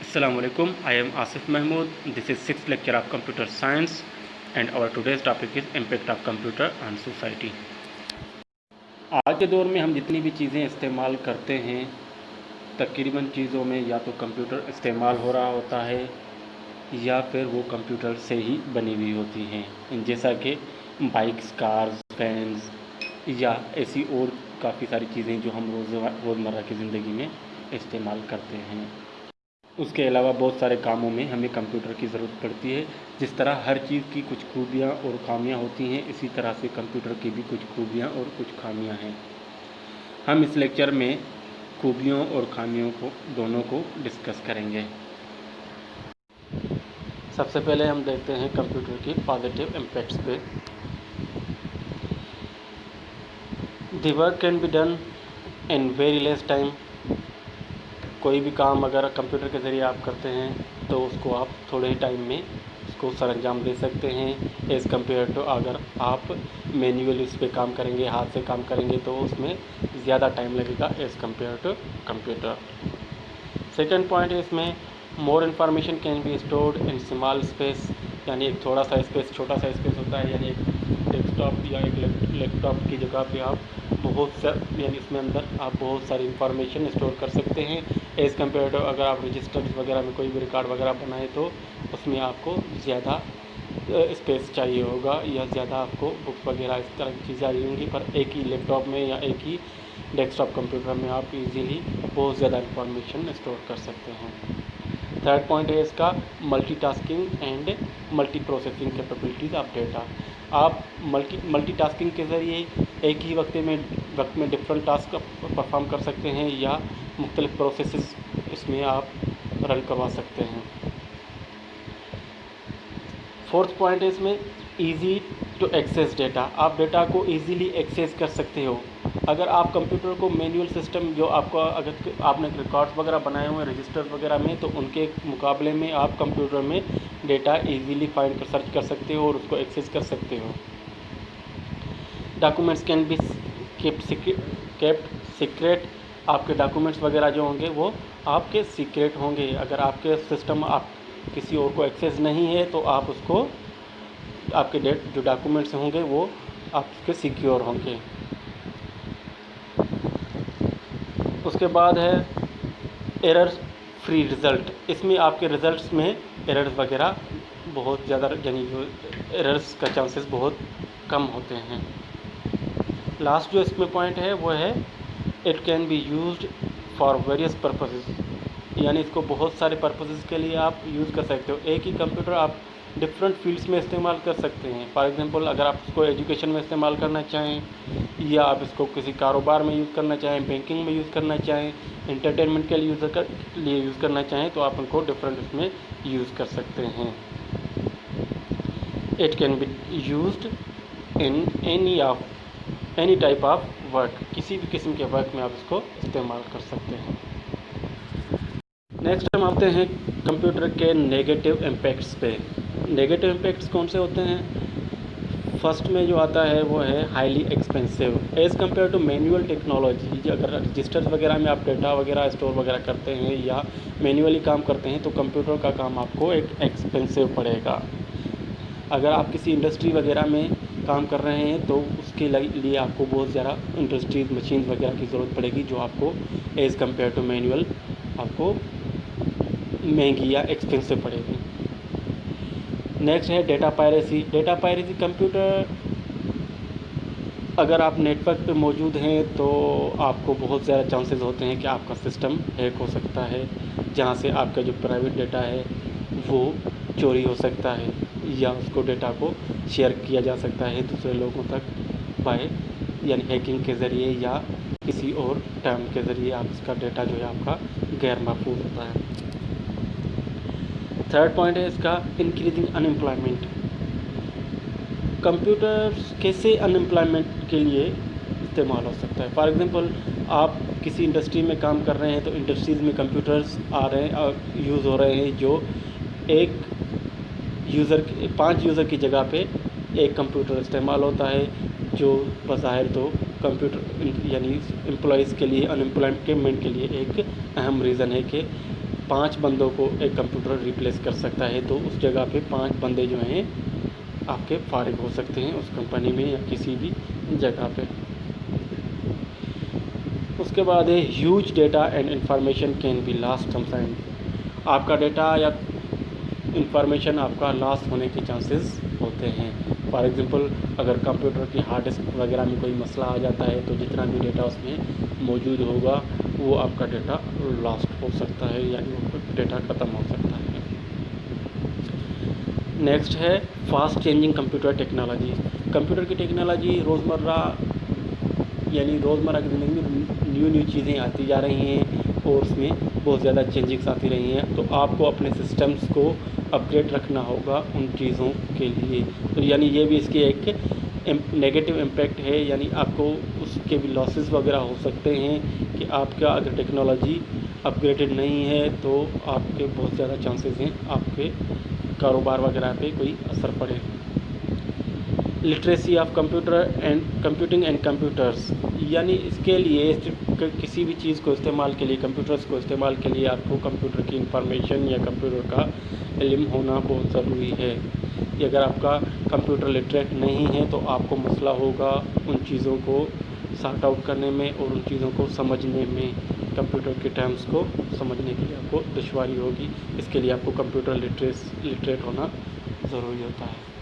Assalamu alaikum. I am Asif Mahmood. This is 6th lecture of Computer Science and our today's topic is Impact of Computer on Society. आज के दौर में हम जितनी भी चीज़ें इस्तेमाल करते हैं तकरीबन चीज़ों में या तो कंप्यूटर इस्तेमाल हो रहा होता है या फिर वो कंप्यूटर से ही बनी हुई होती हैं, जैसा कि बाइक्स, कार्स, फैंस या ऐसी और काफ़ी सारी चीज़ें जो हम रोज़मर्रा की ज़िंदगी में इस्तेमाल करते हैं। उसके अलावा बहुत सारे कामों में हमें कंप्यूटर की ज़रूरत पड़ती है। जिस तरह हर चीज़ की कुछ खूबियाँ और खामियाँ होती हैं, इसी तरह से कंप्यूटर की भी कुछ खूबियाँ और कुछ खामियाँ हैं। हम इस लेक्चर में खूबियों और खामियों को दोनों को डिस्कस करेंगे। सबसे पहले हम देखते हैं कंप्यूटर की पॉजिटिव इम्पैक्ट्स पे। The work can be done in very less time. कोई भी काम अगर कंप्यूटर के ज़रिए आप करते हैं तो उसको आप थोड़े ही टाइम में उसको सरअंजाम दे सकते हैं एज़ कम्पेयर टू अगर आप मैन्युअली उस पर काम करेंगे, हाथ से काम करेंगे तो उसमें ज़्यादा टाइम लगेगा as compare to computer. Second point है इसमें more information can be stored in small space, यानी एक थोड़ा सा स्पेस, छोटा सा स्पेस होता है, यानी एक डेस्कटॉप या एक लैपटॉप की जगह पे आप यानी इसमें अंदर आप बहुत सारी इन्फॉर्मेशन स्टोर कर सकते हैं एज़ कम्पेयर टू अगर आप रजिस्टर्स वगैरह में कोई भी रिकॉर्ड वगैरह बनाए तो उसमें आपको ज़्यादा स्पेस चाहिए होगा या ज़्यादा आपको बुक्स वगैरह इस तरह की चीज़ें आई होंगी। पर एक ही लैपटॉप में या एक ही डेस्कटॉप कंप्यूटर में आप इजीली बहुत ज़्यादा इन्फॉर्मेशन स्टोर कर सकते हैं। थर्ड पॉइंट है इसका multitasking and multi processing capabilities of data. आप मल्टीटास्किंग के ज़रिए एक ही वक्त में डिफरेंट टास्क परफॉर्म कर सकते हैं या मुख्तलिफ प्रोसेसेस इसमें आप रन करवा सकते हैं। फोर्थ पॉइंट है इसमें ईजी टू एक्सेस डेटा। आप डेटा को ईजीली एक्सेस कर सकते हो। अगर आप कंप्यूटर को मैनुअल सिस्टम जो आपका अगर आपने रिकॉर्ड्स वगैरह बनाए हुए हैं रजिस्टर्स वगैरह में, तो उनके मुकाबले में आप कंप्यूटर में डेटा इजीली फाइंड कर सर्च कर सकते हो और उसको एक्सेस कर सकते हो। Documents can be kept secret. आपके डॉक्यूमेंट्स वगैरह जो होंगे वो आपके सीक्रेट होंगे। अगर आपके सिस्टम आप किसी और को एक्सेस नहीं है तो आप उसको आपके जो डॉक्यूमेंट्स होंगे वो आपके सिक्योर होंगे। उसके बाद है एरर फ्री रिज़ल्ट। इसमें आपके रिज़ल्ट्स में एरर्स वगैरह बहुत ज़्यादा यानी एरर्स का चांसेस बहुत कम होते हैं। लास्ट जो इसमें पॉइंट है वो है it can be used for various purposes, यानी इसको बहुत सारे पर्पसेस के लिए आप यूज़ कर सकते हो। एक ही कंप्यूटर आप डिफरेंट फील्ड्स में इस्तेमाल कर सकते हैं। फॉर एग्जांपल अगर आप इसको एजुकेशन में इस्तेमाल करना चाहें या आप इसको किसी कारोबार में यूज़ करना चाहें, बैंकिंग में यूज़ करना चाहें, एंटरटेनमेंट के लिए यूज़ करना चाहें तो आप उनको डिफरेंट इसमें यूज़ कर सकते हैं। It can be used in any type of work. किसी भी किस्म के वर्क में आप इसको इस्तेमाल कर सकते हैं। नेक्स्ट हम आते हैं कंप्यूटर के नेगेटिव इम्पैक्ट्स पे। नेगेटिव इम्पैक्ट्स कौन से होते हैं? फर्स्ट में जो आता है वो है highly expensive as compare to manual technology. अगर रजिस्टर्स वगैरह में आप डेटा वगैरह स्टोर वगैरह करते हैं या मैनुअली काम करते हैं तो कंप्यूटर का काम आपको एक एक्सपेंसिव पड़ेगा। अगर आप किसी इंडस्ट्री वगैरह में काम कर रहे हैं तो उसके लिए आपको बहुत ज़्यादा इंडस्ट्रीज मशीन वगैरह की ज़रूरत पड़ेगी जो आपको एज़ कम्पेयर टू मैनुअल आपको महंगी या एक्सपेंसिव पड़ेगी। नेक्स्ट है data piracy. Data piracy computer अगर आप नेटवर्क पे मौजूद हैं तो आपको बहुत ज़्यादा चांसेस होते हैं कि आपका सिस्टम हैक हो सकता है, जहाँ से आपका जो प्राइवेट डेटा है वो चोरी हो सकता है या उसको डेटा को शेयर किया जा सकता है दूसरे लोगों तक बाय यानी हैकिंग के ज़रिए या किसी और टर्म के ज़रिए आप इसका डेटा जो है आपका गैर महफूज होता है। थर्ड पॉइंट है इसका इंक्रीजिंग अनएम्प्लॉयमेंट। कंप्यूटर्स कैसे अनएम्प्लॉयमेंट के लिए इस्तेमाल हो सकता है? फॉर एग्जांपल आप किसी इंडस्ट्री में काम कर रहे हैं तो इंडस्ट्रीज़ में कंप्यूटर्स आ रहे हैं और यूज़ हो रहे हैं जो एक यूज़र 5 यूज़र की जगह पे एक कंप्यूटर इस्तेमाल होता है, जो बज़ाहिर तो कंप्यूटर यानी एम्प्लॉइज़ के लिए अनएम्प्लॉयमेंट के लिए एक अहम रीज़न है कि 5 بندوں کو ایک کمپیوٹر ریپلیس کر سکتا ہے، تو اس جگہ پہ 5 بندے جو ہیں آپ کے فارغ ہو سکتے ہیں اس کمپنی میں یا کسی بھی جگہ پہ۔ اس کے بعد ہے huge data and information can be lost some time. آپ کا ڈیٹا یا انفارمیشن آپ کا لاس ہونے کے چانسز ہوتے ہیں۔ فار ایگزامپل اگر کمپیوٹر کی ہارڈ ڈسک وغیرہ میں کوئی مسئلہ آ جاتا ہے تو جتنا بھی ڈیٹا اس میں موجود ہوگا وہ آپ کا ڈیٹا لاسٹ ہو سکتا ہے، یعنی وہ ڈیٹا ختم ہو سکتا ہے۔ نیکسٹ ہے fast changing computer technology. Computer کی ٹیکنالوجی روزمرہ کی زندگی میں نیو چیزیں آتی جا رہی ہیں اور اس میں بہت زیادہ چینجنگس آتی رہی ہیں، تو آپ کو اپنے سسٹمز کو اپ گریڈ رکھنا ہوگا ان چیزوں کے لیے۔ تو یعنی یہ بھی اس کی ایک نیگیٹو امپیکٹ ہے، یعنی آپ کو اس کے بھی لاسز وغیرہ ہو سکتے ہیں کہ آپ کا اگر ٹیکنالوجی اپ گریڈڈ نہیں ہے تو آپ کے بہت زیادہ چانسز ہیں آپ کے کاروبار وغیرہ پہ کوئی اثر پڑے۔ Literacy of computing and computers, یعنی اس کے لیے کسی بھی چیز کو استعمال کے لیے، کمپیوٹرز کو استعمال کے لیے آپ کو کمپیوٹر کی انفارمیشن یا کمپیوٹر کا علم ہونا بہت ضروری ہے۔ کہ اگر آپ کا کمپیوٹر لٹریٹ نہیں ہے تو آپ کو مسئلہ ہوگا ان چیزوں کو سارٹ آؤٹ کرنے میں اور ان چیزوں کو سمجھنے میں، کمپیوٹر کے ٹرمز کو سمجھنے کے لیے آپ کو دشواری ہوگی۔ اس کے لیے آپ کو کمپیوٹر لٹریٹ ہونا ضروری ہوتا ہے۔